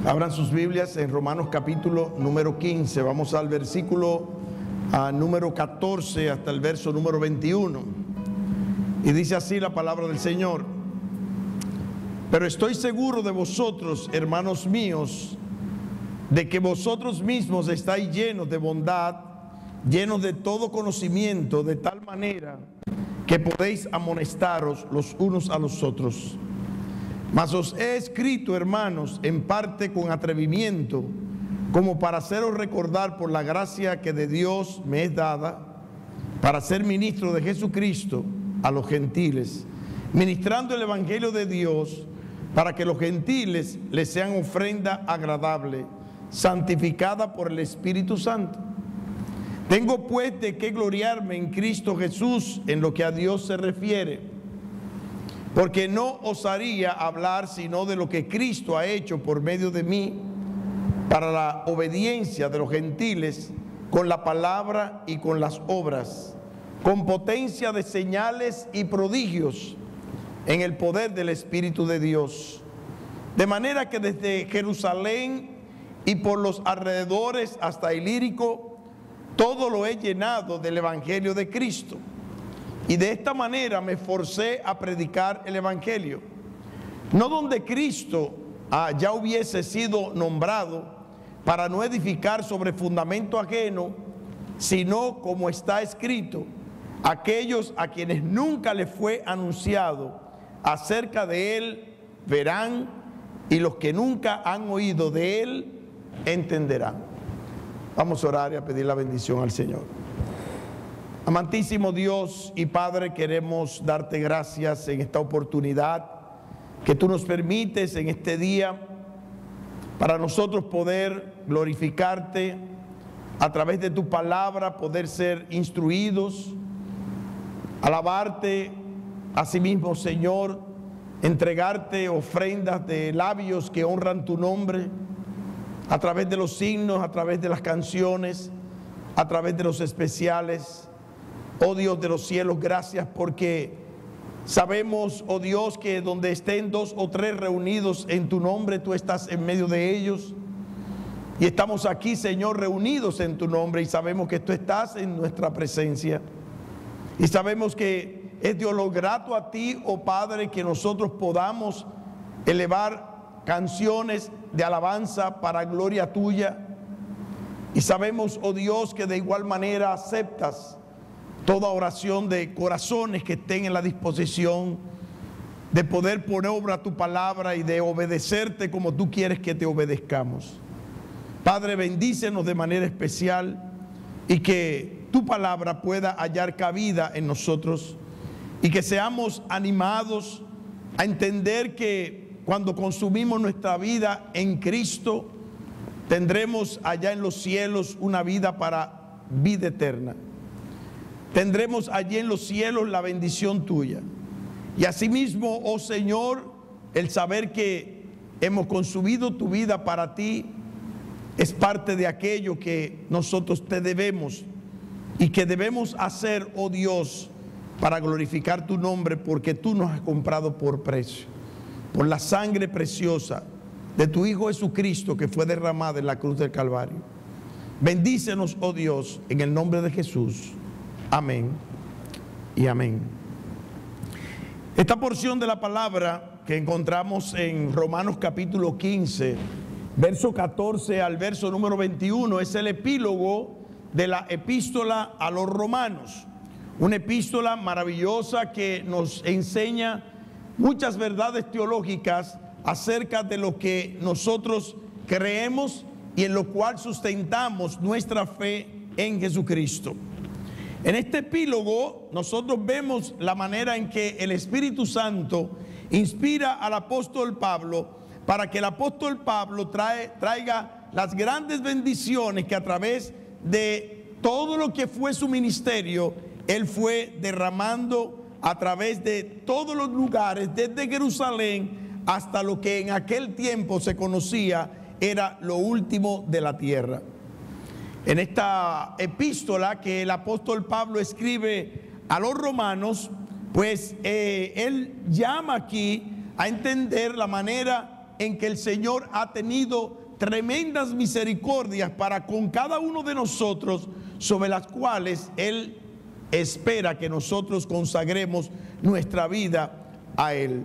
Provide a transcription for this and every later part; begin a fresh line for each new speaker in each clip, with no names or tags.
Abran sus Biblias en Romanos capítulo número 15. Vamos al versículo número 14 hasta el verso número 21. Y dice así la palabra del Señor: pero estoy seguro de vosotros, hermanos míos, de que vosotros mismos estáis llenos de bondad, llenos de todo conocimiento, de tal manera que podéis amonestaros los unos a los otros. Mas os he escrito, hermanos, en parte con atrevimiento, como para haceros recordar por la gracia que de Dios me es dada, para ser ministro de Jesucristo a los gentiles, ministrando el evangelio de Dios, para que los gentiles les sean ofrenda agradable, santificada por el Espíritu Santo. Tengo pues de qué gloriarme en Cristo Jesús en lo que a Dios se refiere, porque no osaría hablar sino de lo que Cristo ha hecho por medio de mí para la obediencia de los gentiles, con la palabra y con las obras, con potencia de señales y prodigios en el poder del Espíritu de Dios. De manera que desde Jerusalén y por los alrededores hasta Ilírico, todo lo he llenado del Evangelio de Cristo. Y de esta manera me forcé a predicar el Evangelio, no donde Cristo ya hubiese sido nombrado, para no edificar sobre fundamento ajeno, sino como está escrito: aquellos a quienes nunca les fue anunciado acerca de él verán, y los que nunca han oído de él entenderán. Vamos a orar y a pedir la bendición al Señor. Amantísimo Dios y Padre, queremos darte gracias en esta oportunidad que tú nos permites en este día para nosotros poder glorificarte a través de tu palabra, poder ser instruidos, alabarte a sí mismo, Señor, entregarte ofrendas de labios que honran tu nombre, a través de los signos, a través de las canciones, a través de los especiales. Oh Dios de los cielos, gracias porque sabemos, oh Dios, que donde estén dos o tres reunidos en tu nombre, tú estás en medio de ellos. Y estamos aquí, Señor, reunidos en tu nombre, y sabemos que tú estás en nuestra presencia. Y sabemos que es Dios lo grato a ti, oh Padre, que nosotros podamos elevar canciones de alabanza para gloria tuya. Y sabemos, oh Dios, que de igual manera aceptas toda oración de corazones que estén en la disposición de poder poner obra tu palabra y de obedecerte como tú quieres que te obedezcamos. Padre, bendícenos de manera especial y que tu palabra pueda hallar cabida en nosotros y que seamos animados a entender que cuando consumimos nuestra vida en Cristo, tendremos allá en los cielos una vida para vida eterna. Tendremos allí en los cielos la bendición tuya. Y asimismo, oh Señor, el saber que hemos consumido tu vida para ti es parte de aquello que nosotros te debemos y que debemos hacer, oh Dios, para glorificar tu nombre, porque tú nos has comprado por precio, por la sangre preciosa de tu Hijo Jesucristo que fue derramada en la cruz del Calvario. Bendícenos, oh Dios, en el nombre de Jesús. Amén y amén. Esta porción de la palabra que encontramos en Romanos capítulo 15, verso 14 al verso número 21, es el epílogo de la epístola a los romanos. Una epístola maravillosa que nos enseña muchas verdades teológicas acerca de lo que nosotros creemos y en lo cual sustentamos nuestra fe en Jesucristo. En este epílogo nosotros vemos la manera en que el Espíritu Santo inspira al apóstol Pablo para que el apóstol Pablo traiga las grandes bendiciones que a través de todo lo que fue su ministerio, él fue derramando a través de todos los lugares, desde Jerusalén hasta lo que en aquel tiempo se conocía era lo último de la tierra. En esta epístola que el apóstol Pablo escribe a los romanos, pues él llama aquí a entender la manera en que el Señor ha tenido tremendas misericordias para con cada uno de nosotros, sobre las cuales Él espera que nosotros consagremos nuestra vida a Él.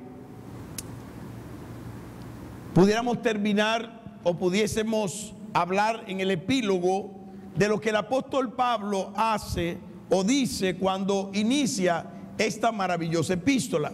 Pudiéramos terminar o pudiésemos hablar en el epílogo de lo que el apóstol Pablo hace o dice cuando inicia esta maravillosa epístola.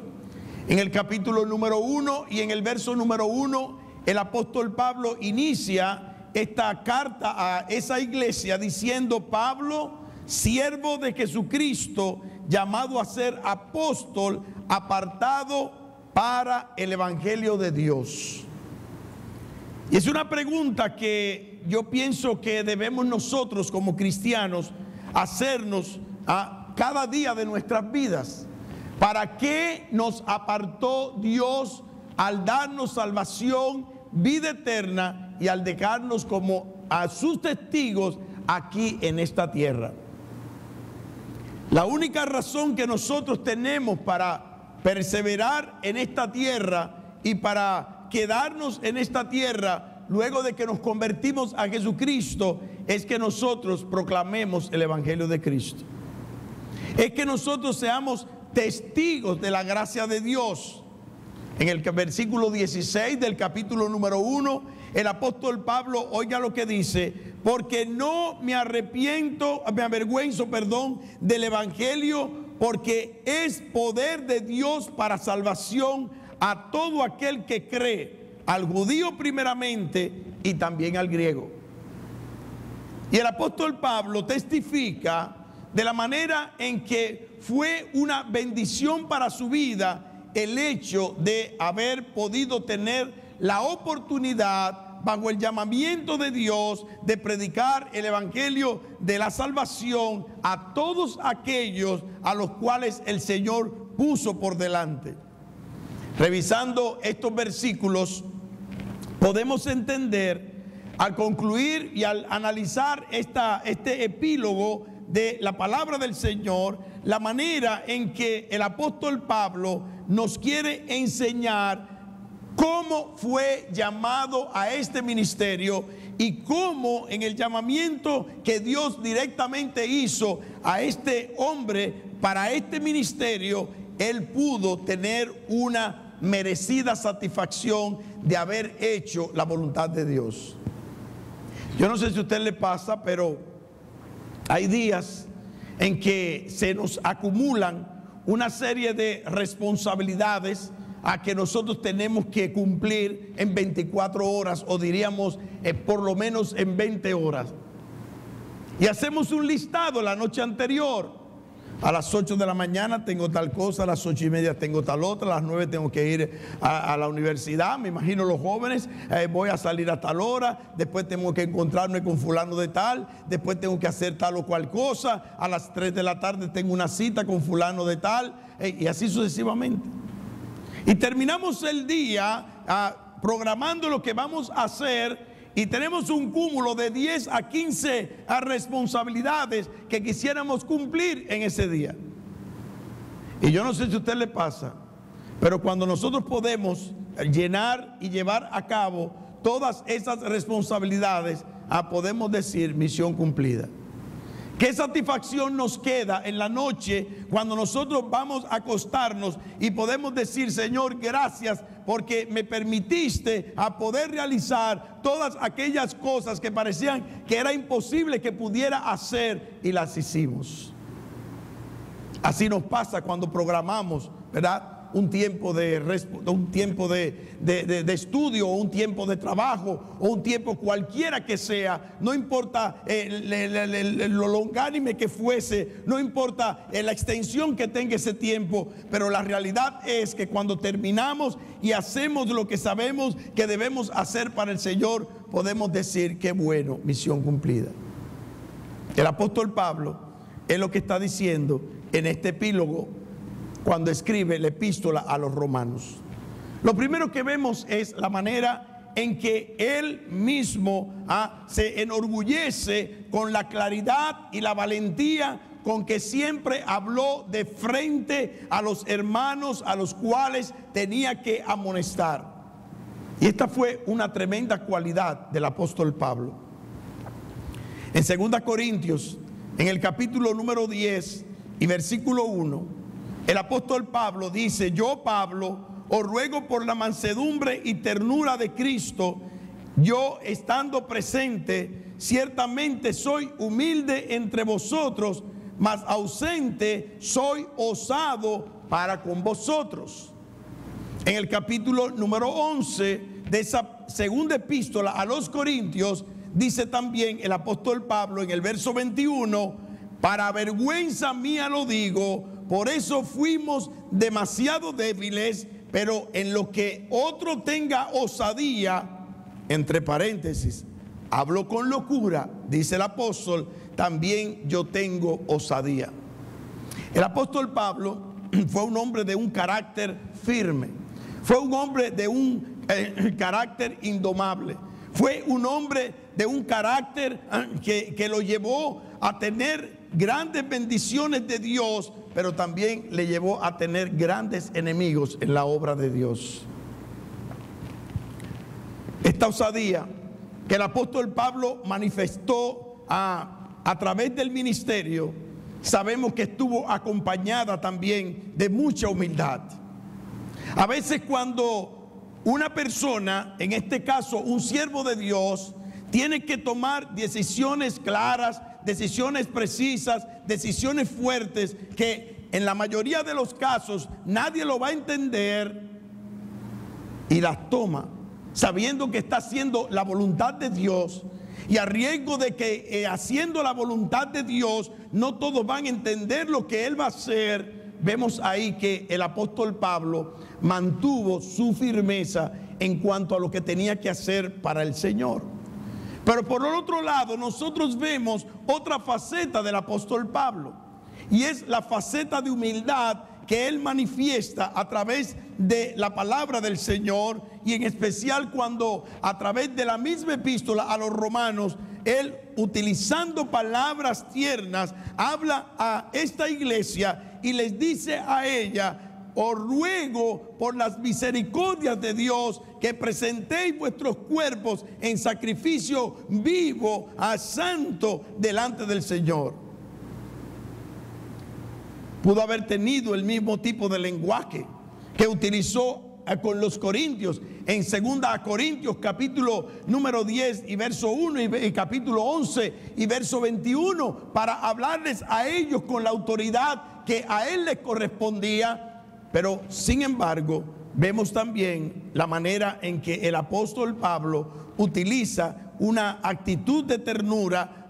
En el capítulo número 1 y en el verso número 1, el apóstol Pablo inicia esta carta a esa iglesia diciendo: Pablo, siervo de Jesucristo, llamado a ser apóstol, apartado para el evangelio de Dios. Y es una pregunta que yo pienso que debemos nosotros como cristianos hacernos a cada día de nuestras vidas. ¿Para qué nos apartó Dios al darnos salvación, vida eterna y al dejarnos como a sus testigos aquí en esta tierra? La única razón que nosotros tenemos para perseverar en esta tierra y para quedarnos en esta tierra luego de que nos convertimos a Jesucristo es que nosotros proclamemos el evangelio de Cristo. Es que nosotros seamos testigos de la gracia de Dios. En el versículo 16 del capítulo número 1, el apóstol Pablo, oiga lo que dice: porque no me avergüenzo, del evangelio, porque es poder de Dios para salvación a todo aquel que cree, al judío primeramente y también al griego. Y el apóstol Pablo testifica de la manera en que fue una bendición para su vida el hecho de haber podido tener la oportunidad, bajo el llamamiento de Dios, de predicar el evangelio de la salvación a todos aquellos a los cuales el Señor puso por delante. Revisando estos versículos, podemos entender, al concluir y al analizar este epílogo de la palabra del Señor, la manera en que el apóstol Pablo nos quiere enseñar cómo fue llamado a este ministerio y cómo en el llamamiento que Dios directamente hizo a este hombre para este ministerio, él pudo tener una merecida satisfacción de haber hecho la voluntad de Dios. Yo no sé si a usted le pasa, pero hay días en que se nos acumulan una serie de responsabilidades a que nosotros tenemos que cumplir en 24 horas o diríamos por lo menos en 20 horas. Y hacemos un listado la noche anterior. A las 8 de la mañana tengo tal cosa, a las 8:30 tengo tal otra, a las 9 tengo que ir a la universidad, me imagino los jóvenes, voy a salir a tal hora, después tengo que encontrarme con fulano de tal, después tengo que hacer tal o cual cosa, a las 3 de la tarde tengo una cita con fulano de tal, y así sucesivamente. Y terminamos el día programando lo que vamos a hacer. Y tenemos un cúmulo de 10 a 15 responsabilidades que quisiéramos cumplir en ese día. Y yo no sé si a usted le pasa, pero cuando nosotros podemos llenar y llevar a cabo todas esas responsabilidades, podemos decir misión cumplida. ¿Qué satisfacción nos queda en la noche cuando nosotros vamos a acostarnos y podemos decir: Señor, gracias porque me permitiste a poder realizar todas aquellas cosas que parecían que era imposible que pudiera hacer, y las hicimos? Así nos pasa cuando programamos, ¿verdad?, un tiempo de estudio, o un tiempo de trabajo, o un tiempo cualquiera que sea, no importa lo longánime que fuese, no importa la extensión que tenga ese tiempo, pero la realidad es que cuando terminamos y hacemos lo que sabemos que debemos hacer para el Señor, podemos decir: qué bueno, misión cumplida. El apóstol Pablo es lo que está diciendo en este epílogo cuando escribe la epístola a los romanos. Lo primero que vemos es la manera en que él mismo se enorgullece con la claridad y la valentía con que siempre habló de frente a los hermanos a los cuales tenía que amonestar. Y esta fue una tremenda cualidad del apóstol Pablo. En 2 Corintios, en el capítulo número 10 y versículo 1, el apóstol Pablo dice: yo, Pablo, os ruego por la mansedumbre y ternura de Cristo, yo estando presente, ciertamente soy humilde entre vosotros, mas ausente soy osado para con vosotros. En el capítulo número 11 de esa segunda epístola a los Corintios, dice también el apóstol Pablo en el verso 21: para vergüenza mía lo digo, por eso fuimos demasiado débiles, pero en lo que otro tenga osadía, entre paréntesis, hablo con locura, dice el apóstol, también yo tengo osadía. El apóstol Pablo fue un hombre de un carácter firme, fue un hombre de un carácter indomable, fue un hombre de un carácter que lo llevó a tener grandes bendiciones de Dios, pero también le llevó a tener grandes enemigos en la obra de Dios. Esta osadía que el apóstol Pablo manifestó a través del ministerio, sabemos que estuvo acompañada también de mucha humildad. A veces cuando una persona, en este caso un siervo de Dios, tiene que tomar decisiones claras, decisiones precisas, decisiones fuertes, que en la mayoría de los casos nadie lo va a entender, y las toma sabiendo que está haciendo la voluntad de Dios, y a riesgo de que haciendo la voluntad de Dios no todos van a entender lo que él va a hacer. Vemos ahí que el apóstol Pablo mantuvo su firmeza en cuanto a lo que tenía que hacer para el Señor. Pero por el otro lado, nosotros vemos otra faceta del apóstol Pablo, y es la faceta de humildad que él manifiesta a través de la palabra del Señor, y en especial cuando a través de la misma epístola a los romanos, él, utilizando palabras tiernas, habla a esta iglesia y les dice a ella: os ruego por las misericordias de Dios que presentéis vuestros cuerpos en sacrificio vivo, santo, delante del Señor. Pudo haber tenido el mismo tipo de lenguaje que utilizó con los corintios en 2 Corintios capítulo número 10 y verso 1 y capítulo 11 y verso 21, para hablarles a ellos con la autoridad que a él les correspondía. Pero sin embargo, vemos también la manera en que el apóstol Pablo utiliza una actitud de ternura,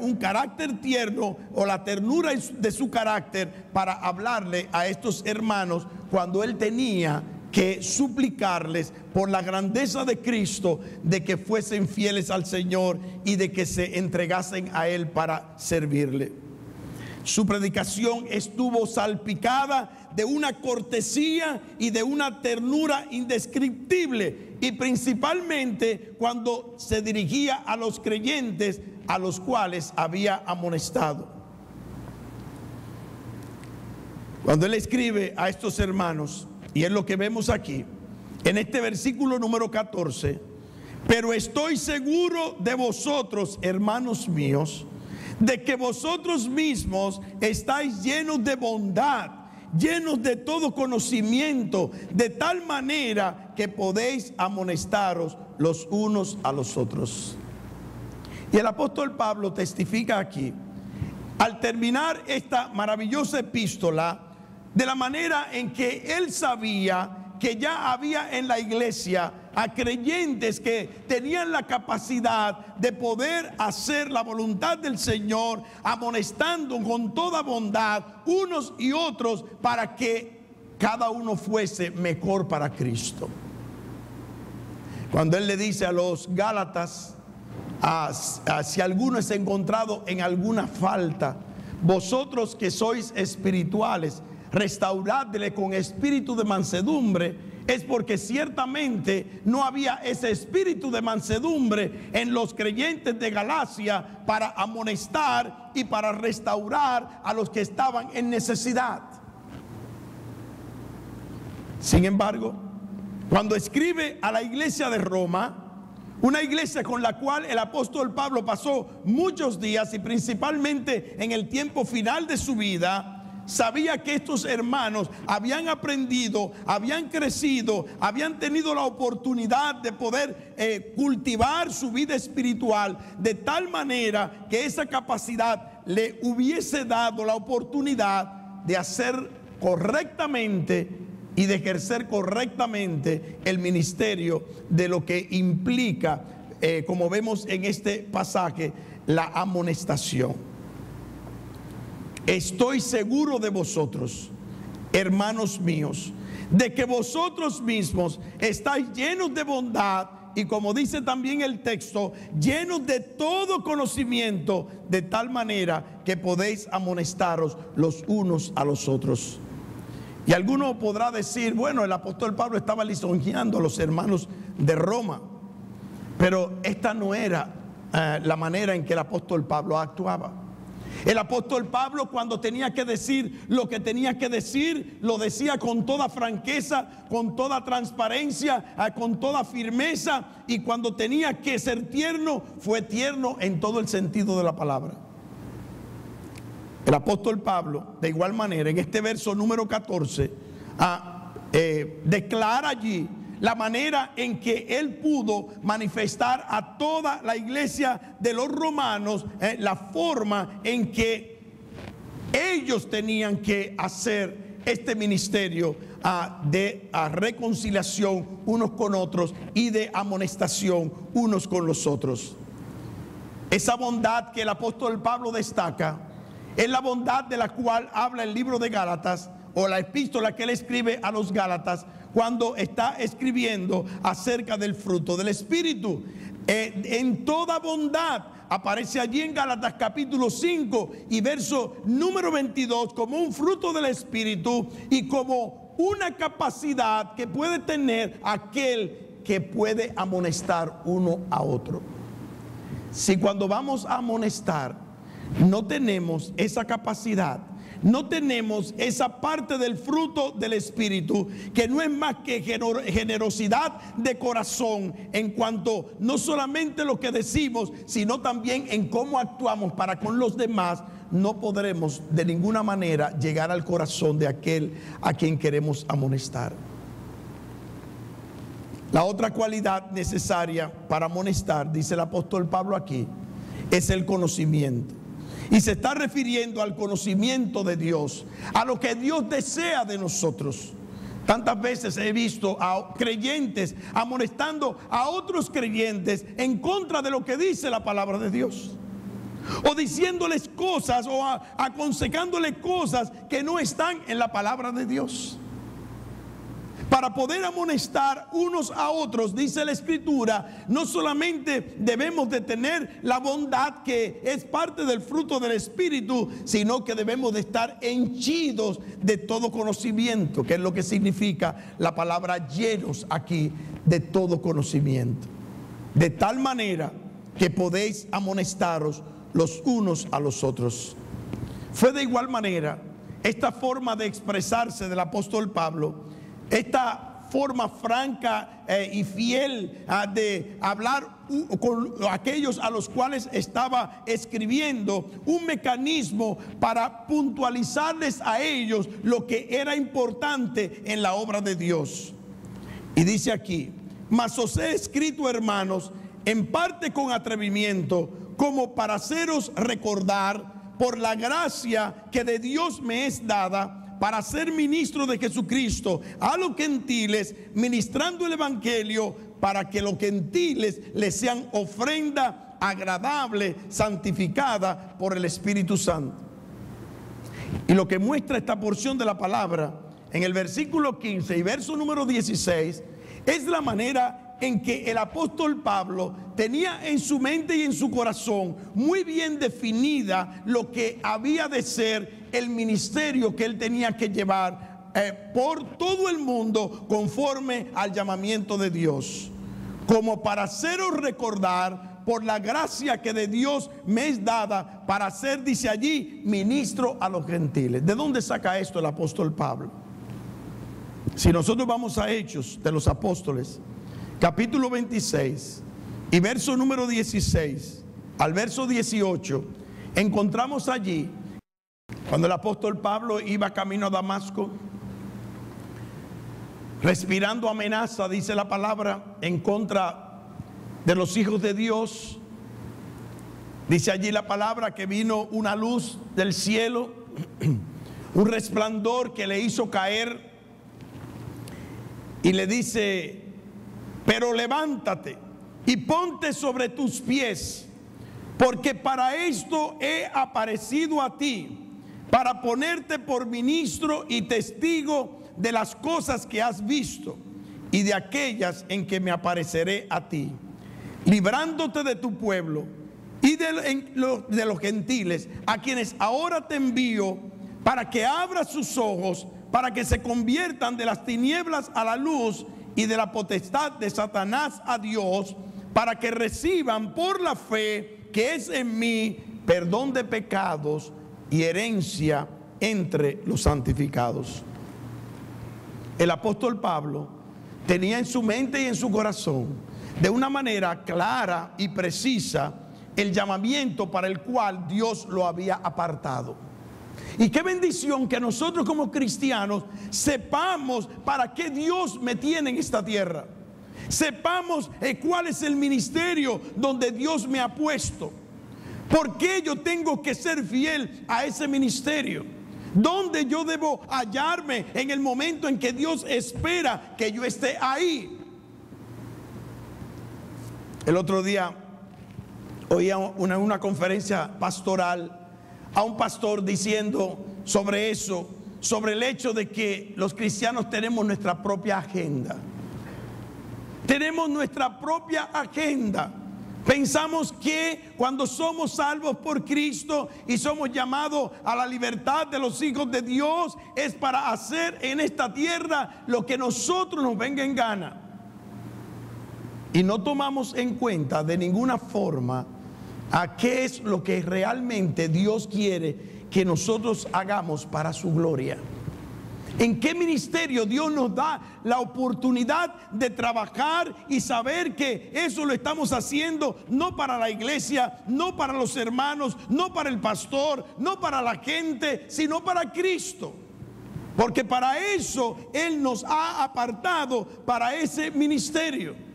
un carácter tierno, o la ternura de su carácter, para hablarle a estos hermanos cuando él tenía que suplicarles por la grandeza de Cristo, de que fuesen fieles al Señor y de que se entregasen a Él para servirle. Su predicación estuvo salpicada de una cortesía y de una ternura indescriptible, y principalmente cuando se dirigía a los creyentes a los cuales había amonestado. Cuando él escribe a estos hermanos, y es lo que vemos aquí en este versículo número 14: pero estoy seguro de vosotros, hermanos míos, de que vosotros mismos estáis llenos de bondad, llenos de todo conocimiento, de tal manera que podéis amonestaros los unos a los otros. Y el apóstol Pablo testifica aquí, al terminar esta maravillosa epístola, de la manera en que él sabía que ya había en la iglesia a creyentes que tenían la capacidad de poder hacer la voluntad del Señor, amonestando con toda bondad unos y otros, para que cada uno fuese mejor para Cristo. Cuando él le dice a los Gálatas: si alguno es encontrado en alguna falta, vosotros que sois espirituales, restauradle con espíritu de mansedumbre, es porque ciertamente no había ese espíritu de mansedumbre en los creyentes de Galacia para amonestar y para restaurar a los que estaban en necesidad. Sin embargo, cuando escribe a la iglesia de Roma, una iglesia con la cual el apóstol Pablo pasó muchos días y principalmente en el tiempo final de su vida, sabía que estos hermanos habían aprendido, habían crecido, habían tenido la oportunidad de poder cultivar su vida espiritual de tal manera que esa capacidad le hubiese dado la oportunidad de hacer correctamente y de ejercer correctamente el ministerio de lo que implica, como vemos en este pasaje, la amonestación. Estoy seguro de vosotros, hermanos míos, de que vosotros mismos estáis llenos de bondad y, como dice también el texto, llenos de todo conocimiento, de tal manera que podéis amonestaros los unos a los otros. Y alguno podrá decir, bueno, el apóstol Pablo estaba lisonjeando a los hermanos de Roma, pero esta no era la manera en que el apóstol Pablo actuaba. El apóstol Pablo, cuando tenía que decir lo que tenía que decir, lo decía con toda franqueza, con toda transparencia, con toda firmeza, y cuando tenía que ser tierno, fue tierno en todo el sentido de la palabra. El apóstol Pablo, de igual manera, en este verso número 14, declara allí la manera en que él pudo manifestar a toda la iglesia de los romanos la forma en que ellos tenían que hacer este ministerio de reconciliación unos con otros y de amonestación unos con los otros. Esa bondad que el apóstol Pablo destaca es la bondad de la cual habla el libro de Gálatas, o la epístola que él escribe a los Gálatas, cuando está escribiendo acerca del fruto del Espíritu. En toda bondad aparece allí en Gálatas capítulo 5 y verso número 22 como un fruto del Espíritu y como una capacidad que puede tener aquel que puede amonestar uno a otro. Si cuando vamos a amonestar no tenemos esa capacidad, no tenemos esa parte del fruto del Espíritu, que no es más que generosidad de corazón en cuanto no solamente lo que decimos, sino también en cómo actuamos para con los demás, no podremos de ninguna manera llegar al corazón de aquel a quien queremos amonestar. La otra cualidad necesaria para amonestar, dice el apóstol Pablo aquí, es el conocimiento. Y se está refiriendo al conocimiento de Dios, a lo que Dios desea de nosotros. Tantas veces he visto a creyentes amonestando a otros creyentes en contra de lo que dice la palabra de Dios, o diciéndoles cosas o aconsejándoles cosas que no están en la palabra de Dios. Para poder amonestar unos a otros, dice la Escritura, no solamente debemos de tener la bondad que es parte del fruto del Espíritu, sino que debemos de estar henchidos de todo conocimiento, que es lo que significa la palabra llenos aquí, de todo conocimiento. De tal manera que podéis amonestaros los unos a los otros. Fue de igual manera esta forma de expresarse del apóstol Pablo, esta forma franca y fiel de hablar con aquellos a los cuales estaba escribiendo, un mecanismo para puntualizarles a ellos lo que era importante en la obra de Dios. Y dice aquí: mas os he escrito, hermanos, en parte con atrevimiento, como para haceros recordar por la gracia que de Dios me es dada, para ser ministro de Jesucristo a los gentiles, ministrando el evangelio, para que los gentiles les sean ofrenda agradable, santificada por el Espíritu Santo. Y lo que muestra esta porción de la palabra en el versículo 15 y verso número 16 es la manera en que el apóstol Pablo tenía en su mente y en su corazón muy bien definida lo que había de ser el ministerio que él tenía que llevar por todo el mundo conforme al llamamiento de Dios, como para haceros recordar por la gracia que de Dios me es dada para ser, dice allí, ministro a los gentiles. ¿De dónde saca esto el apóstol Pablo? Si nosotros vamos a Hechos de los Apóstoles, capítulo 26 y verso número 16 al verso 18, encontramos allí, cuando el apóstol Pablo iba camino a Damasco, respirando amenaza, dice la palabra, en contra de los hijos de Dios. Dice allí la palabra que vino una luz del cielo, un resplandor que le hizo caer, y le dice: pero levántate y ponte sobre tus pies, porque para esto he aparecido a ti, para ponerte por ministro y testigo de las cosas que has visto y de aquellas en que me apareceré a ti, librándote de tu pueblo y de los gentiles, a quienes ahora te envío, para que abras sus ojos, para que se conviertan de las tinieblas a la luz y de la potestad de Satanás a Dios, para que reciban por la fe que es en mí perdón de pecados y herencia entre los santificados. El apóstol Pablo tenía en su mente y en su corazón, de una manera clara y precisa, el llamamiento para el cual Dios lo había apartado. Y qué bendición que nosotros como cristianos sepamos para qué Dios me tiene en esta tierra. Sepamos cuál es el ministerio donde Dios me ha puesto. ¿Por qué yo tengo que ser fiel a ese ministerio? ¿Dónde yo debo hallarme en el momento en que Dios espera que yo esté ahí? El otro día oía una conferencia pastoral a un pastor diciendo sobre eso, sobre el hecho de que los cristianos tenemos nuestra propia agenda. Tenemos nuestra propia agenda. Pensamos que cuando somos salvos por Cristo y somos llamados a la libertad de los hijos de Dios, es para hacer en esta tierra lo que nosotros nos venga en gana. Y no tomamos en cuenta de ninguna forma a qué es lo que realmente Dios quiere que nosotros hagamos para su gloria. ¿En qué ministerio Dios nos da la oportunidad de trabajar y saber que eso lo estamos haciendo no para la iglesia, no para los hermanos, no para el pastor, no para la gente, sino para Cristo? Porque para eso Él nos ha apartado, para ese ministerio.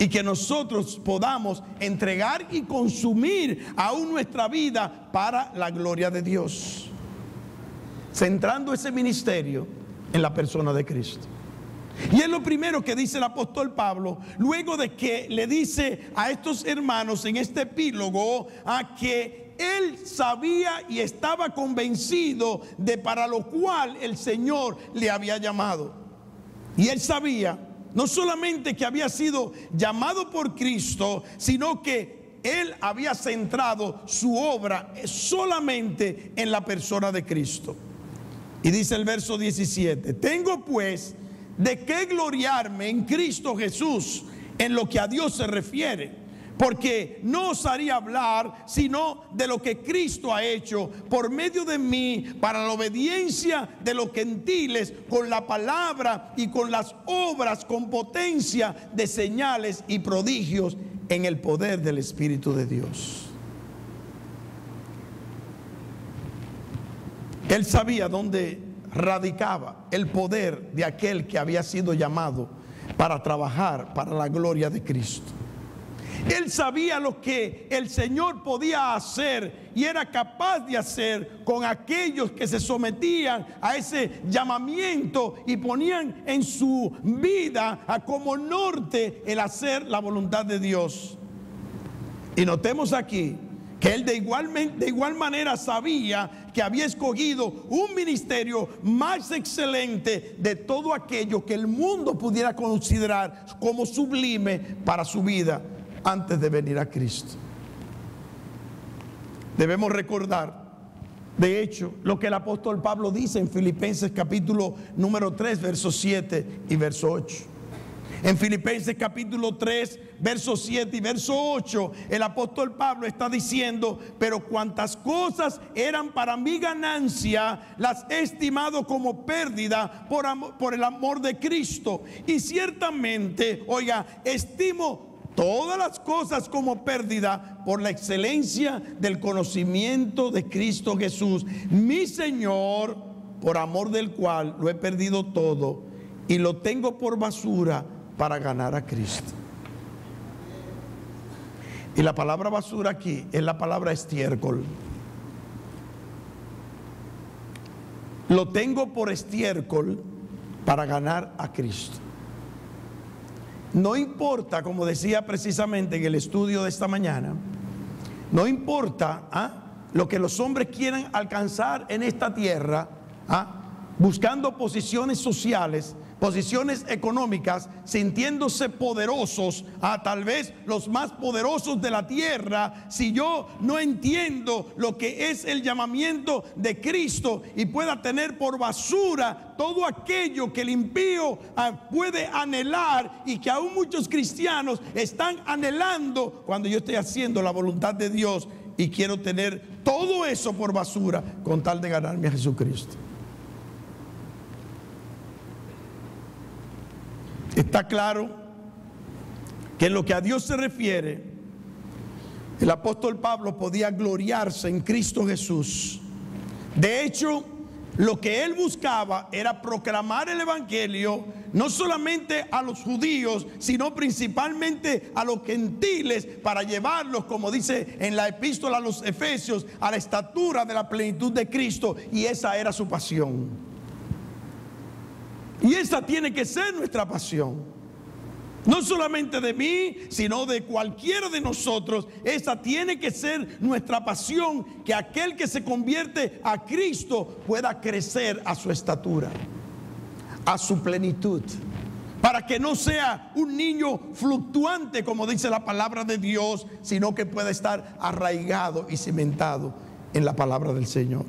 Y que nosotros podamos entregar y consumir aún nuestra vida para la gloria de Dios, centrando ese ministerio en la persona de Cristo. Y es lo primero que dice el apóstol Pablo, luego de que le dice a estos hermanos en este epílogo a que él sabía y estaba convencido de para lo cual el Señor le había llamado. Y él sabía no solamente que había sido llamado por Cristo, sino que él había centrado su obra solamente en la persona de Cristo. Y dice el verso 17: tengo pues de qué gloriarme en Cristo Jesús en lo que a Dios se refiere, porque no os haría hablar sino de lo que Cristo ha hecho por medio de mí para la obediencia de los gentiles, con la palabra y con las obras, con potencia de señales y prodigios en el poder del Espíritu de Dios. Él sabía dónde radicaba el poder de aquel que había sido llamado para trabajar para la gloria de Cristo. Él sabía lo que el Señor podía hacer y era capaz de hacer con aquellos que se sometían a ese llamamiento y ponían en su vida como norte el hacer la voluntad de Dios. Y notemos aquí que él de igual manera sabía que había escogido un ministerio más excelente de todo aquello que el mundo pudiera considerar como sublime para su vida antes de venir a Cristo. Debemos recordar, de hecho, lo que el apóstol Pablo dice en Filipenses capítulo número 3, verso 7 y verso 8. En Filipenses capítulo 3, verso 7 y verso 8, el apóstol Pablo está diciendo: pero cuantas cosas eran para mi ganancia, las he estimado como pérdida por el amor de Cristo. Y ciertamente, oiga, estimo todas las cosas como pérdida por la excelencia del conocimiento de Cristo Jesús, mi Señor, por amor del cual lo he perdido todo y lo tengo por basura para ganar a Cristo. Y la palabra basura aquí es la palabra estiércol. Lo tengo por estiércol para ganar a Cristo. No importa, como decía precisamente en el estudio de esta mañana, no importa lo que los hombres quieran alcanzar en esta tierra, buscando posiciones sociales, posiciones económicas, sintiéndose poderosos, tal vez los más poderosos de la tierra. Si yo no entiendo lo que es el llamamiento de Cristo y pueda tener por basura todo aquello que el impío puede anhelar y que aún muchos cristianos están anhelando, cuando yo estoy haciendo la voluntad de Dios y quiero tener todo eso por basura con tal de ganarme a Jesucristo. Está claro que en lo que a Dios se refiere, el apóstol Pablo podía gloriarse en Cristo Jesús. De hecho, lo que él buscaba era proclamar el evangelio no solamente a los judíos, sino principalmente a los gentiles, para llevarlos, como dice en la epístola a los Efesios, a la estatura de la plenitud de Cristo. Y esa era su pasión. Y esa tiene que ser nuestra pasión. No solamente de mí, sino de cualquiera de nosotros. Esa tiene que ser nuestra pasión, que aquel que se convierte a Cristo pueda crecer a su estatura, a su plenitud, para que no sea un niño fluctuante, como dice la palabra de Dios, sino que pueda estar arraigado y cimentado en la palabra del Señor.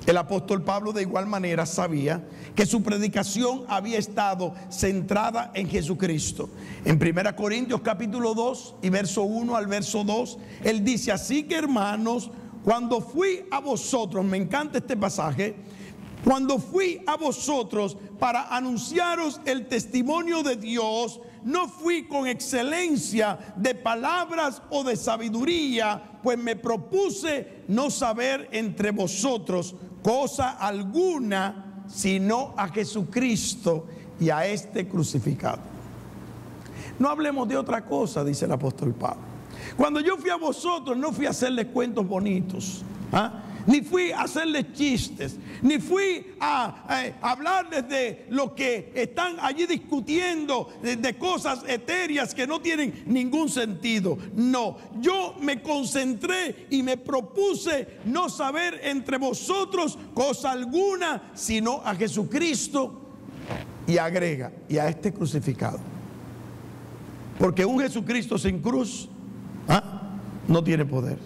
El apóstol Pablo de igual manera sabía que su predicación había estado centrada en Jesucristo. En 1 Corintios capítulo 2 y verso 1 al verso 2, él dice: así que, hermanos, cuando fui a vosotros, me encanta este pasaje, cuando fui a vosotros para anunciaros el testimonio de Dios, no fui con excelencia de palabras o de sabiduría, pues me propuse no saber entre vosotros cosa alguna, sino a Jesucristo y a este crucificado. No hablemos de otra cosa, dice el apóstol Pablo. Cuando yo fui a vosotros, no fui a hacerles cuentos bonitos, ni fui a hacerles chistes, ni fui a hablarles de lo que están allí discutiendo, de cosas etéreas que no tienen ningún sentido. No, yo me concentré y me propuse no saber entre vosotros cosa alguna, sino a Jesucristo, y agrega, y a este crucificado. Porque un Jesucristo sin cruz no tiene poder.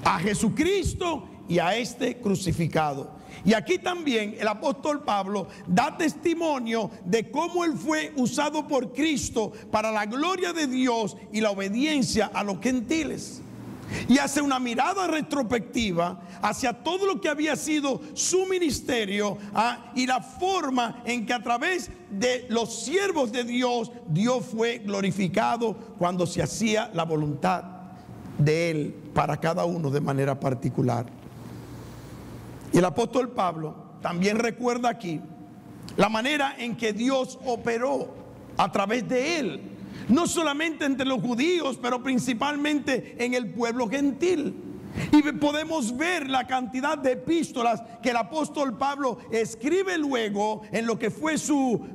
A Jesucristo y a este crucificado. Y aquí también el apóstol Pablo da testimonio de cómo él fue usado por Cristo para la gloria de Dios y la obediencia a los gentiles. Y hace una mirada retrospectiva hacia todo lo que había sido su ministerio, y la forma en que a través de los siervos de Dios, Dios fue glorificado cuando se hacía la voluntad de él para cada uno de manera particular. Y el apóstol Pablo también recuerda aquí la manera en que Dios operó a través de él, no solamente entre los judíos, pero principalmente en el pueblo gentil. Y podemos ver la cantidad de epístolas que el apóstol Pablo escribe luego en lo que fue su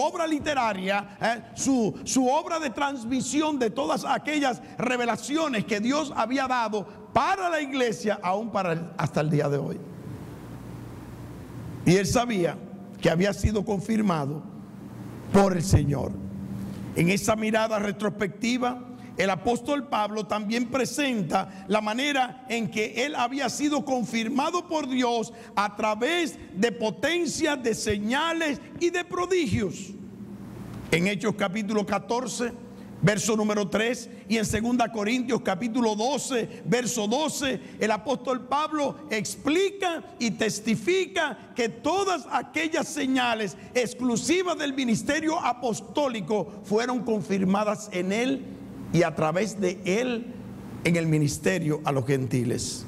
obra literaria, su obra de transmisión de todas aquellas revelaciones que Dios había dado para la iglesia, aún hasta el día de hoy. Y él sabía que había sido confirmado por el Señor. En esa mirada retrospectiva, el apóstol Pablo también presenta la manera en que él había sido confirmado por Dios a través de potencias, de señales y de prodigios. En Hechos capítulo 14, verso número 3, y en 2 Corintios capítulo 12, verso 12, el apóstol Pablo explica y testifica que todas aquellas señales exclusivas del ministerio apostólico fueron confirmadas en él y a través de él en el ministerio a los gentiles.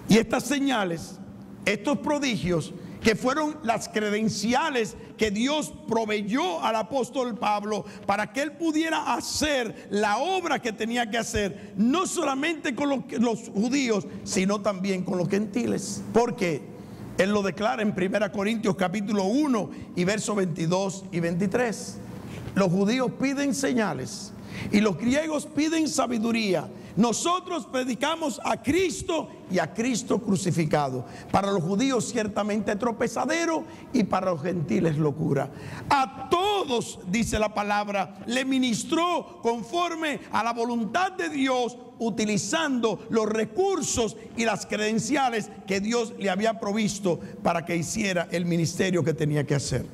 Y estas señales, estos prodigios, que fueron las credenciales que Dios proveyó al apóstol Pablo para que él pudiera hacer la obra que tenía que hacer, no solamente con los judíos, sino también con los gentiles. Porque él lo declara en 1 Corintios capítulo 1 y versos 22 y 23. Los judíos piden señales y los griegos piden sabiduría. Nosotros predicamos a Cristo y a Cristo crucificado. Para los judíos ciertamente tropezadero y para los gentiles locura. A todos, dice la palabra, le ministró conforme a la voluntad de Dios, utilizando los recursos y las credenciales que Dios le había provisto para que hiciera el ministerio que tenía que hacer.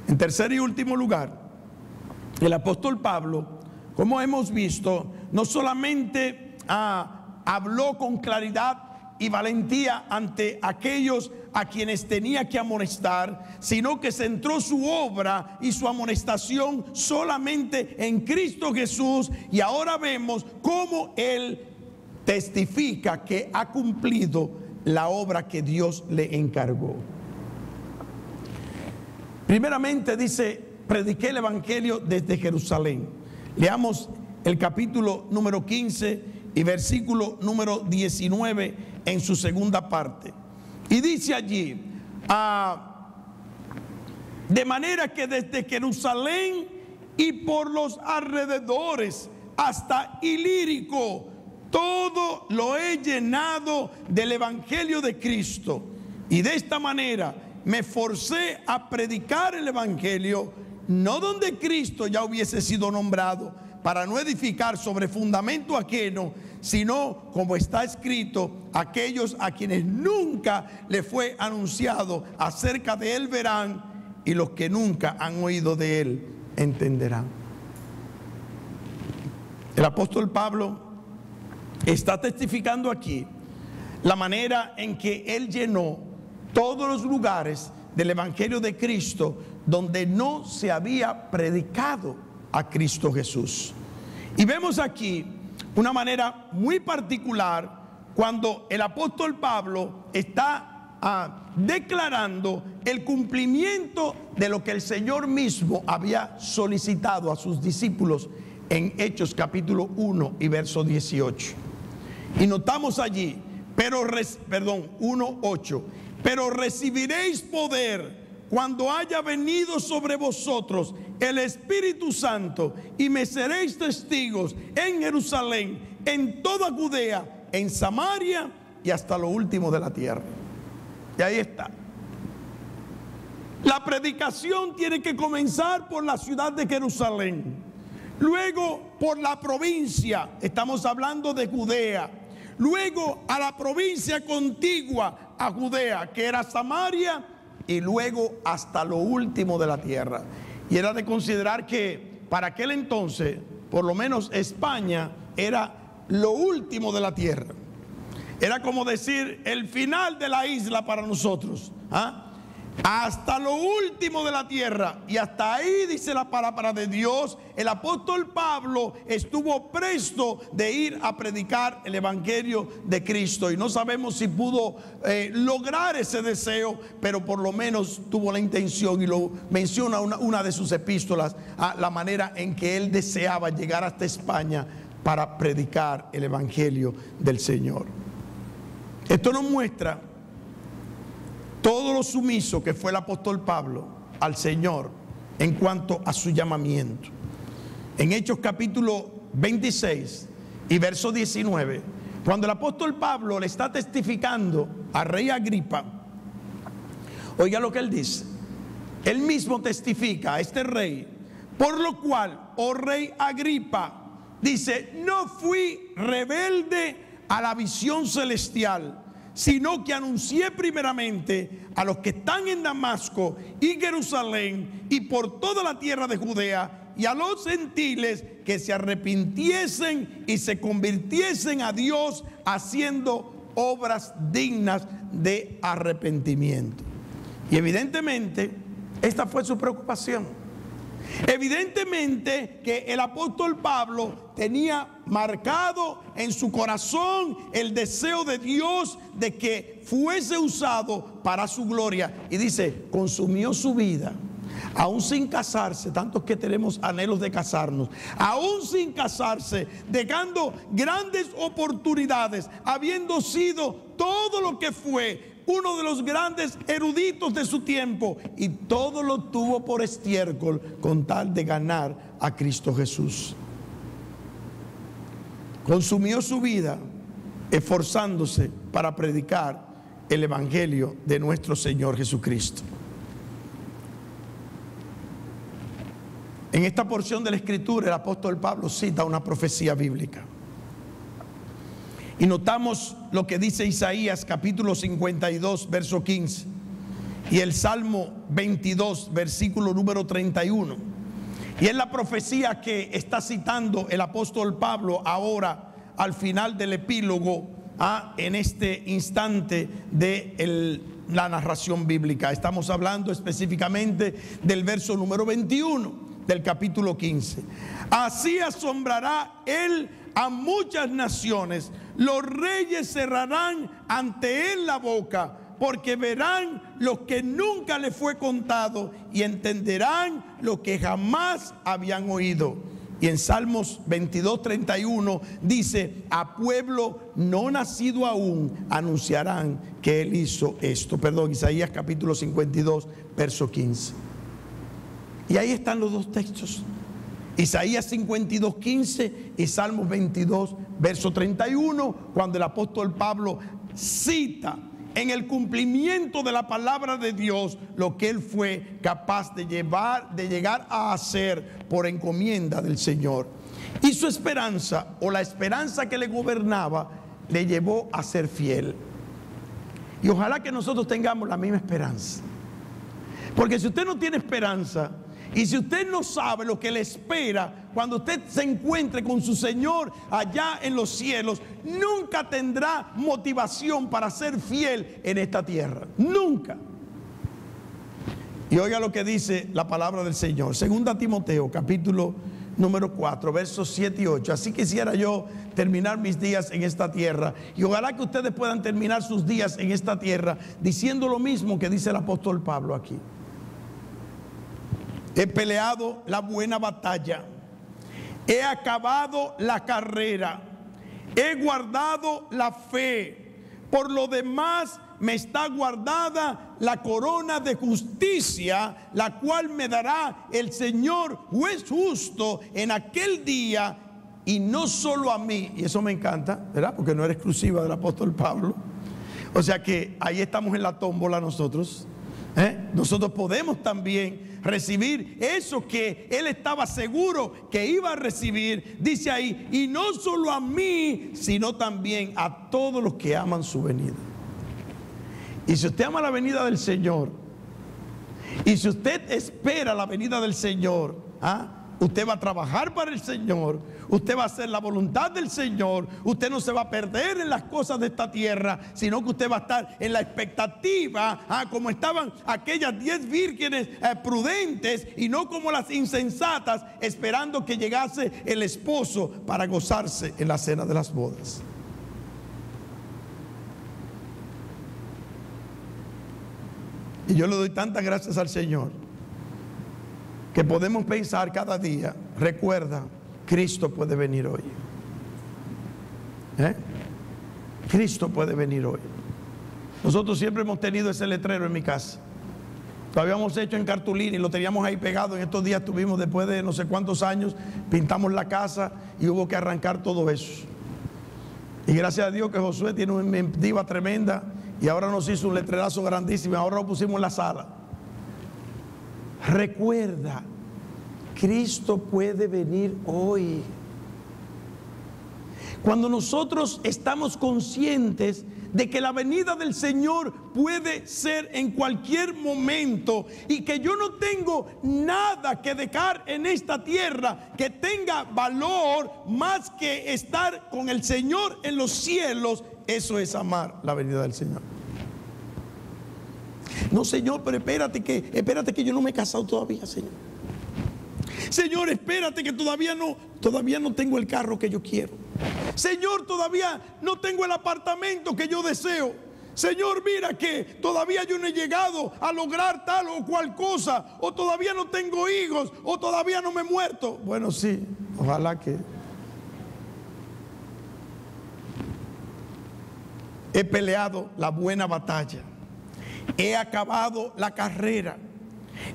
En tercer y último lugar, el apóstol Pablo, como hemos visto, no solamente habló con claridad y valentía ante aquellos a quienes tenía que amonestar, sino que centró su obra y su amonestación solamente en Cristo Jesús. Y ahora vemos cómo él testifica que ha cumplido la obra que Dios le encargó. Primeramente dice: prediqué el evangelio desde Jerusalén. Leamos el capítulo número 15 y versículo número 19 en su segunda parte. Y dice allí: de manera que desde Jerusalén y por los alrededores hasta Ilírico, todo lo he llenado del evangelio de Cristo. Y de esta manera me forcé a predicar el evangelio, no donde Cristo ya hubiese sido nombrado, para no edificar sobre fundamento ajeno, sino como está escrito: aquellos a quienes nunca le fue anunciado acerca de él verán, y los que nunca han oído de él entenderán. El apóstol Pablo está testificando aquí la manera en que él llenó todos los lugares del evangelio de Cristo donde no se había predicado a Cristo Jesús. Y vemos aquí una manera muy particular cuando el apóstol Pablo está declarando el cumplimiento de lo que el Señor mismo había solicitado a sus discípulos en Hechos capítulo 1 y verso 18. Y notamos allí, 1:8, pero recibiréis poder cuando haya venido sobre vosotros el Espíritu Santo, y me seréis testigos en Jerusalén, en toda Judea, en Samaria y hasta lo último de la tierra. Y ahí está. La predicación tiene que comenzar por la ciudad de Jerusalén, luego por la provincia, estamos hablando de Judea, luego a la provincia contigua a Judea, que era Samaria, y luego hasta lo último de la tierra. Y era de considerar que para aquel entonces, por lo menos España era lo último de la tierra. Era como decir el final de la isla para nosotros, hasta lo último de la tierra. Y hasta ahí, dice la palabra de Dios, el apóstol Pablo estuvo presto de ir a predicar el evangelio de Cristo. Y no sabemos si pudo lograr ese deseo, pero por lo menos tuvo la intención, y lo menciona una de sus epístolas, la manera en que él deseaba llegar hasta España para predicar el evangelio del Señor. Esto nos muestra todo lo sumiso que fue el apóstol Pablo al Señor en cuanto a su llamamiento. En Hechos capítulo 26 y verso 19, cuando el apóstol Pablo le está testificando al rey Agripa, oiga lo que él dice. Él mismo testifica a este rey: por lo cual oh rey Agripa, dice, no fui rebelde a la visión celestial, sino que anuncié primeramente a los que están en Damasco y Jerusalén y por toda la tierra de Judea y a los gentiles que se arrepintiesen y se convirtiesen a Dios haciendo obras dignas de arrepentimiento. Y evidentemente esta fue su preocupación. Evidentemente que el apóstol Pablo tenía marcado en su corazón el deseo de Dios de que fuese usado para su gloria. Y dice, consumió su vida, aún sin casarse, tantos que tenemos anhelos de casarnos, aún sin casarse, dejando grandes oportunidades, habiendo sido todo lo que fue uno de los grandes eruditos de su tiempo, y todo lo tuvo por estiércol con tal de ganar a Cristo Jesús. Consumió su vida esforzándose para predicar el evangelio de nuestro Señor Jesucristo. En esta porción de la Escritura el apóstol Pablo cita una profecía bíblica. Y notamos lo que dice Isaías capítulo 52, verso 15. Y el Salmo 22, versículo número 31. Y es la profecía que está citando el apóstol Pablo ahora al final del epílogo, en este instante de la narración bíblica. Estamos hablando específicamente del verso número 21 del capítulo 15. Así asombrará él a muchas naciones, los reyes cerrarán ante él la boca, porque verán lo que nunca le fue contado y entenderán lo que jamás habían oído. Y en Salmos 22, 31 dice, a pueblo no nacido aún anunciarán que él hizo esto. Perdón, Isaías capítulo 52, verso 15. Y ahí están los dos textos. Isaías 52, 15 y Salmos 22, verso 31, cuando el apóstol Pablo cita en el cumplimiento de la palabra de Dios lo que él fue capaz de llegar a hacer por encomienda del Señor. Y su esperanza, o la esperanza que le gobernaba, le llevó a ser fiel. Y ojalá que nosotros tengamos la misma esperanza. Porque si usted no tiene esperanza, y si usted no sabe lo que le espera cuando usted se encuentre con su Señor allá en los cielos, nunca tendrá motivación para ser fiel en esta tierra. Nunca. Y oiga lo que dice la palabra del Señor. Segunda Timoteo, capítulo número 4, versos 7 y 8. Así quisiera yo terminar mis días en esta tierra. Y ojalá que ustedes puedan terminar sus días en esta tierra diciendo lo mismo que dice el apóstol Pablo aquí. He peleado la buena batalla, he acabado la carrera, he guardado la fe. Por lo demás me está guardada la corona de justicia, la cual me dará el Señor juez justo en aquel día, y no solo a mí. Y eso me encanta, ¿verdad? Porque no era exclusiva del apóstol Pablo. O sea que ahí estamos en la tómbola nosotros. Nosotros podemos también recibir eso que él estaba seguro que iba a recibir. Dice ahí, y no solo a mí, sino también a todos los que aman su venida. Y si usted ama la venida del Señor, y si usted espera la venida del Señor, usted va a trabajar para el Señor, usted va a hacer la voluntad del Señor, usted no se va a perder en las cosas de esta tierra, sino que usted va a estar en la expectativa, como estaban aquellas 10 vírgenes prudentes, y no como las insensatas, esperando que llegase el esposo para gozarse en la cena de las bodas. Y yo le doy tantas gracias al Señor que podemos pensar cada día, recuerda, Cristo puede venir hoy. Cristo puede venir hoy. Nosotros siempre hemos tenido ese letrero en mi casa. Lo habíamos hecho en cartulina y lo teníamos ahí pegado. En estos días tuvimos, después de no sé cuántos años, pintamos la casa y hubo que arrancar todo eso. Y gracias a Dios que Josué tiene una inventiva tremenda y ahora nos hizo un letrerazo grandísimo. Ahora lo pusimos en la sala. Recuerda, Cristo puede venir hoy. Cuando nosotros estamos conscientes de que la venida del Señor puede ser en cualquier momento y que yo no tengo nada que dejar en esta tierra que tenga valor más que estar con el Señor en los cielos, eso es amar la venida del Señor. No, Señor, pero espérate que yo no me he casado todavía, Señor. Señor, espérate que todavía no tengo el carro que yo quiero. Señor, todavía no tengo el apartamento que yo deseo. Señor, mira que todavía yo no he llegado a lograr tal o cual cosa, o todavía no tengo hijos, o todavía no me he muerto. Bueno, sí, ojalá que... He peleado la buena batalla, he acabado la carrera,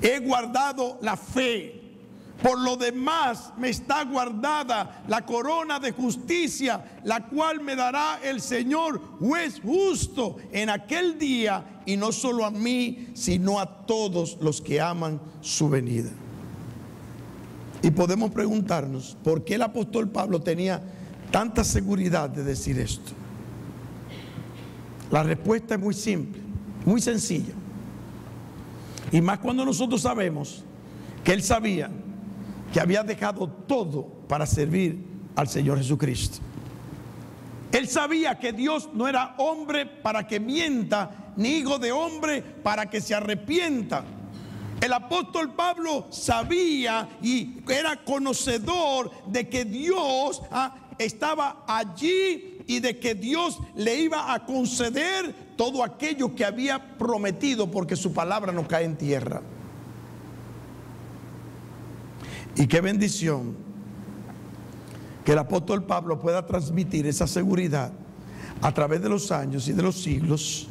he guardado la fe. Por lo demás me está guardada la corona de justicia, la cual me dará el Señor, juez justo, en aquel día, y no solo a mí, sino a todos los que aman su venida. Y podemos preguntarnos, ¿por qué el apóstol Pablo tenía tanta seguridad de decir esto? La respuesta es muy simple, muy sencilla. Y más cuando nosotros sabemos que él sabía que había dejado todo para servir al Señor Jesucristo. Él sabía que Dios no era hombre para que mienta, ni hijo de hombre para que se arrepienta. El apóstol Pablo sabía y era conocedor de que Dios estaba allí y de que Dios le iba a conceder todo aquello que había prometido, porque su palabra no cae en tierra. Y qué bendición que el apóstol Pablo pueda transmitir esa seguridad a través de los años y de los siglos,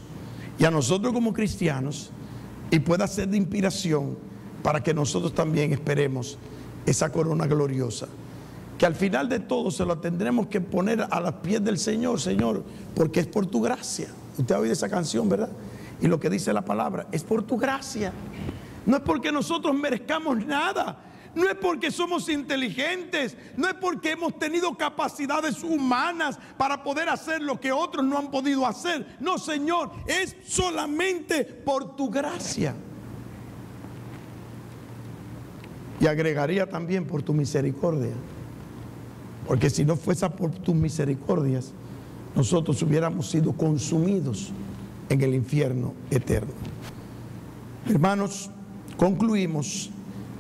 y a nosotros como cristianos, y pueda ser de inspiración para que nosotros también esperemos esa corona gloriosa, que al final de todo se la tendremos que poner a los pies del Señor. Señor, porque es por tu gracia. Usted ha oído esa canción, ¿verdad? Y lo que dice la palabra, es por tu gracia. No es porque nosotros merezcamos nada. No es porque somos inteligentes, no es porque hemos tenido capacidades humanas para poder hacer lo que otros no han podido hacer. No, Señor, es solamente por tu gracia. Y agregaría también por tu misericordia. Porque si no fuese por tus misericordias, nosotros hubiéramos sido consumidos en el infierno eterno. Hermanos, concluimos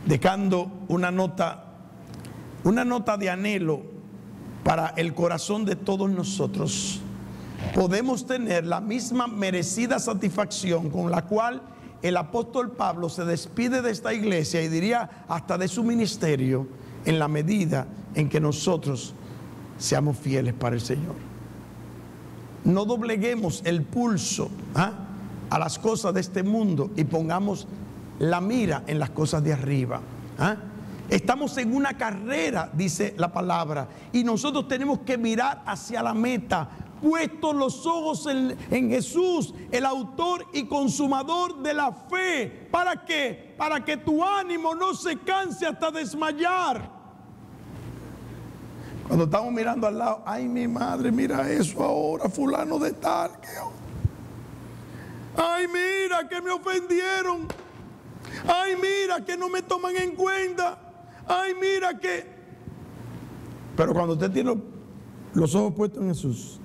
dejando una nota de anhelo para el corazón de todos nosotros. Podemos tener la misma merecida satisfacción con la cual el apóstol Pablo se despide de esta iglesia, y diría hasta de su ministerio, en la medida en que nosotros seamos fieles para el Señor. No dobleguemos el pulso a las cosas de este mundo y pongamos la mira en las cosas de arriba. Estamos en una carrera, dice la palabra, y nosotros tenemos que mirar hacia la meta, puestos los ojos en Jesús, el autor y consumador de la fe. ¿Para qué? Para que tu ánimo no se canse hasta desmayar. Cuando estamos mirando al lado, ay, mi madre, mira eso ahora, fulano de tal. Ay, mira que me ofendieron. Ay, mira que no me toman en cuenta. Ay, mira que... Pero cuando usted tiene los ojos puestos en Jesús,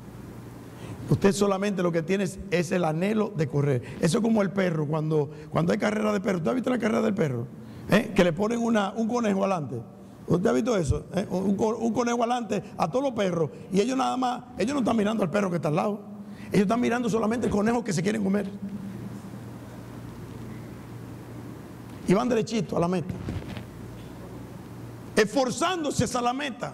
usted solamente lo que tiene es el anhelo de correr. Eso es como el perro, cuando hay carrera de perro. ¿Usted ha visto la carrera del perro? Que le ponen un conejo adelante. ¿Usted ha visto eso? Un conejo adelante a todos los perros, y ellos nada más, ellos no están mirando al perro que está al lado. Ellos están mirando solamente el conejo que se quieren comer. Y van derechito a la meta, esforzándose hacia la meta.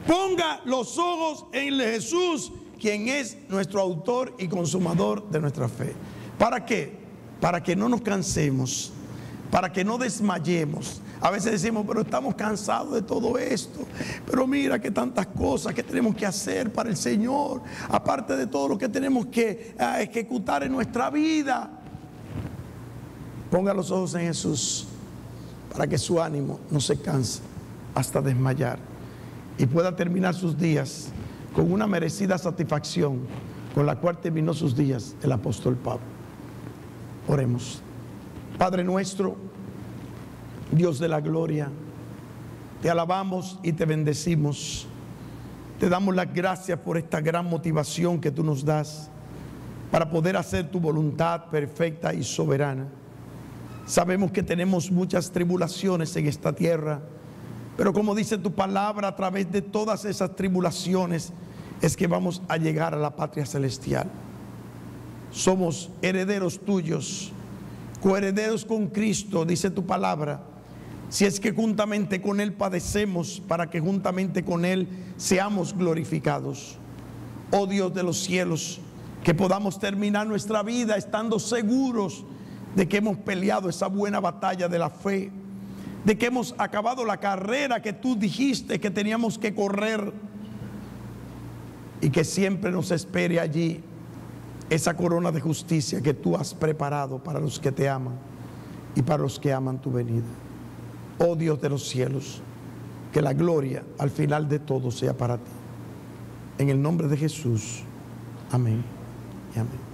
Ponga los ojos en Jesús, quien es nuestro autor y consumador de nuestra fe. ¿Para qué? Para que no nos cansemos, para que no desmayemos. A veces decimos, pero estamos cansados de todo esto. Pero mira que tantas cosas que tenemos que hacer para el Señor, aparte de todo lo que tenemos que ejecutar en nuestra vida. Ponga los ojos en Jesús, para que su ánimo no se canse hasta desmayar y pueda terminar sus días con una merecida satisfacción con la cual terminó sus días el apóstol Pablo. Oremos. Padre nuestro, Dios de la gloria, te alabamos y te bendecimos. Te damos las gracias por esta gran motivación que tú nos das para poder hacer tu voluntad perfecta y soberana. Sabemos que tenemos muchas tribulaciones en esta tierra, pero como dice tu palabra, a través de todas esas tribulaciones es que vamos a llegar a la patria celestial. Somos herederos tuyos, coherederos con Cristo, dice tu palabra, si es que juntamente con Él padecemos, para que juntamente con Él seamos glorificados. Oh Dios de los cielos, que podamos terminar nuestra vida estando seguros de que hemos peleado esa buena batalla de la fe, de que hemos acabado la carrera que tú dijiste que teníamos que correr, y que siempre nos espere allí esa corona de justicia que tú has preparado para los que te aman y para los que aman tu venida. Oh Dios de los cielos, que la gloria al final de todo sea para ti. En el nombre de Jesús. Amén y amén.